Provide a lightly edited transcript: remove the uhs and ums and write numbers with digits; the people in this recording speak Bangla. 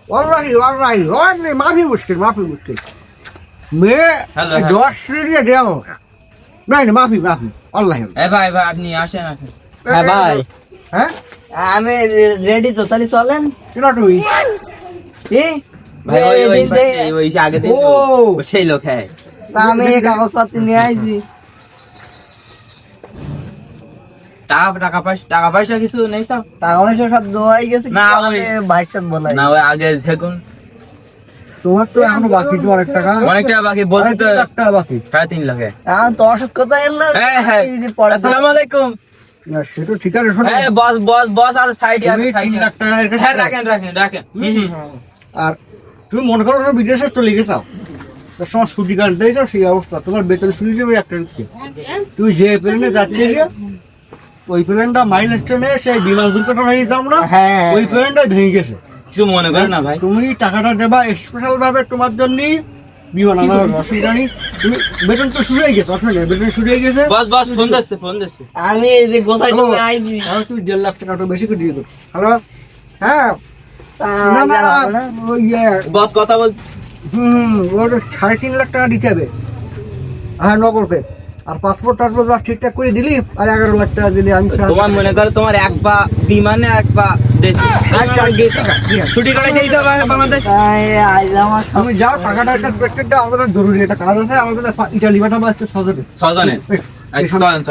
والله ما في مشكله ما في مشكله मैं হ্যালো 10 দিয়ে দেও না না মাফি মাফি আল্লাহ ভাই ভাই আপনি আসেন আসেন হ্যাঁ ভাই হ্যাঁ আমি রেডি তো তাহলে চলেন কেনা তুই কি ভাই ওই আগে দিন ও। সেই লোক হ্যাঁ তা আমি কাগজপত্র নিয়ে আইছি টাকা পয়সা কিছু নেই সব টাকা পয়সা সব দোয়াই গেছে না, কিন্তু ওই- আমি ভাইয়ের সাথে বলাই না ওই আগে দেখুন তোমার তো এখনো বাকি তোমার 1 টাকা অনেক টাকা বাকি বলছি তো 1 টাকা বাকি 3.5 লাখ তোর সাথে কোথায় এলো হ্যাঁ পরে আসসালামু আলাইকুম না সেটা ঠিক আছে শোনো হ্যাঁ বস আছে সাইডে আছে তুমি সাইডে 3 লাখ টাকা এর কাছে হ্যাঁ রাখেন আর তুমি মনে করো না বিদেশে চলে গেছো তোর সময় ছুটি কাটতে যাও সেই অবস্থা তোমার বেতন শুরু যাবে একটা তুই যে প্লেনে যাচ্ছিস ওই প্লেনটা মাইল স্টেশনে সেই বিমান দুর্ঘটনা হয়ে যাও না হ্যাঁ। ওই প্লেনটা ভেঙে গেছে কিছু মনে করেন না ভাই তুমি টাকাটা দেবা স্পেশাল ভাবে তোমার জন্য বিমান আনা হবে অসুবিধা নেই তুমি বেতন তো শুরু হয়ে গেছে অসুবিধা নেই বেতন শুরু হয়ে গেছে বস ফোন দিচ্ছে আমি এই যে গোসাই হ্যালো। নিয়ে আইছি আর তুই 1.5 লাখ টাকা তো বেশি করে দিয়ে দেবো হ্যালো হ্যাঁ তা না না জানাবো না। ওই বস কথা বল ওর 3.5 লাখ টাকা দিতে হবে হ্যাঁ নগরকে আর পাসপোর্ট টাসপোর্ট ঠিকঠাক করে দিলি আর 11 লাখ টাকা দিলি আমি তোমার মনে করো তোমার এক পা বিমানে এক পা দেশে ছুটি করে সেই সব বাংলাদেশ তাই আজ আমার তুমি যাও টাকাটা একটা পেটেন্টটা আমাদের জরুরি একটা কাজ আছে আমাদের ইটালি পাঠাবো আজকে সজরে ছজনের চলেন